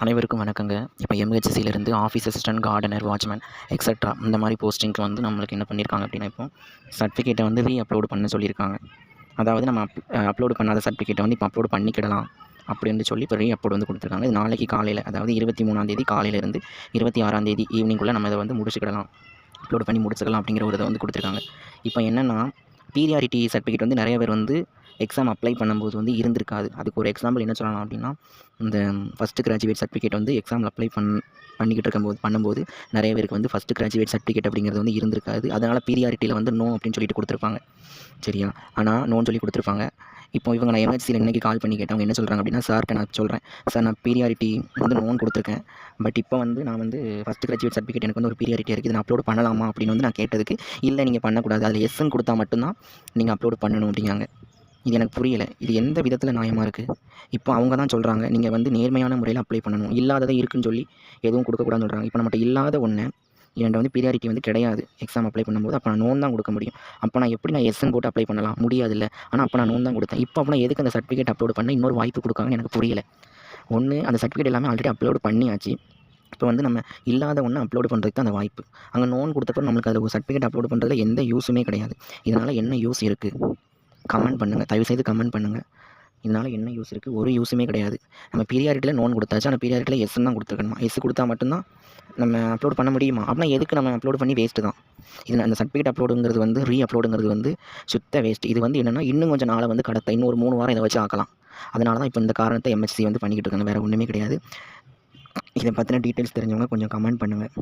அனைவருக்கும் வணக்கங்க. இப்போ எம்ஹெச்சிசிலேருந்து office assistant, gardener, watchman etcetera இந்த மாதிரி போஸ்டிங்க்கு வந்து நம்மளுக்கு என்ன பண்ணியிருக்காங்க அப்படின்னா, இப்போ சர்டிஃபிகேட்டை வந்து அப்லோடு பண்ண சொல்லியிருக்காங்க. அதாவது நம்ம அப்லோடு பண்ணாத சர்டிஃபிகேட்டை வந்து இப்போ அப்லோடு பண்ணிக்கிடலாம் அப்படின்னு சொல்லி இப்போ அப்லோடு வந்து கொடுத்துருக்காங்க. இது நாளைக்கு காலையில், அதாவது 23ஆம் தேதி காலையிலேருந்து 26ஆம் தேதி ஈவினிங்குள்ளே நம்ம இதை வந்து முடிச்சுக்கிடலாம், அப்லோடு பண்ணி முடிச்சுக்கலாம் அப்படிங்கிற ஒரு இதை வந்து கொடுத்துருக்காங்க. இப்போ என்னென்னா, பீரியாரிட்டி சர்டிஃபிகேட் வந்து நிறைய பேர் வந்து எக்ஸாம் அப்ளை பண்ணும்போது வந்து இருந்திருக்காது. அதுக்கு ஒரு எக்ஸாம்பிள் என்ன சொல்லலாம் அப்படின்னா, இந்த ஃபஸ்ட்டு கிராஜுவேட் சர்டிஃபிகேட் வந்து எக்ஸாமில் அப்ளை பண்ணிக்கிட்டு பண்ணும்போது நிறைய பேருக்கு வந்து ஃபஸ்ட்டு கிராஜுவேட் சர்டிஃபிகேட் அப்படிங்கிறது வந்து இருந்திருக்காது. அதனால் பீரியாரிட்டியில் வந்து நோ அப்படின்னு சொல்லிட்டு கொடுத்துருப்பாங்க. சரியா? ஆனால் நோன்னு சொல்லி கொடுத்துருப்பாங்க. இப்போ இவங்க நான் எம்ஹெச்சிசியில் இன்றைக்கி கால் பண்ணி கேட்டவங்க என்ன சொல்கிறாங்க அப்படின்னா, சார்கிட்ட நான் சொல்கிறேன், சார் நான் பீரியாரிட்டி வந்து நோன்னு கொடுத்துருக்கேன். பட் இப்போ வந்து நான் வந்து ஃபஸ்ட்டு கிராஜுவேட் சர்டிஃபிகேட் எனக்கு வந்து ஒரு பீரியாரிட்டி இருக்குது, நான் அப்லோட் பண்ணலாமா அப்படின்னு வந்து நான் கேட்டதுக்கு, இல்லை நீங்கள் பண்ணக்கூடாது, அதில் எஸ்ன்னு கொடுத்தா மட்டும்தான் நீங்கள் அப்லோட் பண்ணணும் அப்படிங்காங்க. இது எனக்கு புரியலை. இது எந்த விதத்தில் நியாயமாக இருக்குது? இப்போ அவங்க தான் சொல்கிறாங்க, நீங்கள் வந்து நேர்மையான முறையில் அப்ளை பண்ணணும், இல்லாததை இருக்குன்னு சொல்லி எதுவும் கொடுக்கக்கூடாதுன்னு சொல்கிறாங்க. இப்போ நம்மகிட்ட இல்லாத ஒன்று என்கிட்ட வந்து பீரியாரிட்டி வந்து கிடையாது எக்ஸாம் அப்ளை பண்ணும்போது, அப்போ நான் நோன் தான் கொடுக்க முடியும். அப்போ நான் எப்படி நான் எஸ்ன்னு போட்டு அப்ளை பண்ணலாம்? முடியாதுல்ல. ஆனால் அப்போ நான் நோன் தான் கொடுத்தேன். இப்போ அப்படின்னா எதுக்கு அந்த சர்டிஃபிகேட் அப்லோட் பண்ண இன்னொரு வாய்ப்பு கொடுக்காங்கன்னு எனக்கு புரியலை. ஒன்று, அந்த சர்டிஃபிகேட் எல்லாமே ஆல்ரெடி அப்லோடு பண்ணியாச்சு. இப்போ வந்து நம்ம இல்லாத ஒன்று அப்லோடு பண்ணுறதுக்கு தான் அந்த வாய்ப்பு. அங்கே நோன் கொடுத்தப்போ நம்மளுக்கு அதில் ஒரு சர்டிஃபிகேட் அப்லோடு பண்ணுறதுல எந்த யூஸுமே கிடையாது. இதனால் என்ன யூஸ் இருக்குது? கமெண்ட் பண்ணுங்கள், தயவுசெய்து கமெண்ட் பண்ணுங்கள். இதனால் என்ன யூஸ் இருக்குது? ஒரு யூஸுமே கிடையாது. நம்ம பீரியாரிட்டியில் நோன் கொடுத்தாச்சு, ஆனால் பீரியாரிட்டியில் எஸ்ன்னு தான் கொடுத்துருக்கணுமா? எஸ் கொடுத்தா மட்டும்தான் நம்ம அப்லோட் பண்ண முடியுமா? அப்படின்னா எதுக்கு நம்ம அப்லோட் பண்ணி வேஸ்ட்டு தான். இது அந்த சர்டிஃபிகேட் அப்லோடுங்கிறது வந்து அப்லோடுங்கிறது வந்து சுத்த வேஸ்ட். இது வந்து என்னென்னா, இன்னும் கொஞ்சம் நாளை வந்து கடத்த இன்னும் ஒரு 3 வாரம் இதை வச்சு ஆக்கலாம். அதனால தான் இப்போ இந்த காரணத்தை எம்ஹெச்சிசி வந்து பண்ணிக்கிட்டு இருக்காங்க. வேறு ஒன்றுமே கிடையாது. இதை பற்றின டீட்டெயில்ஸ் தெரிஞ்சவங்க கொஞ்சம் கமெண்ட் பண்ணுங்கள்.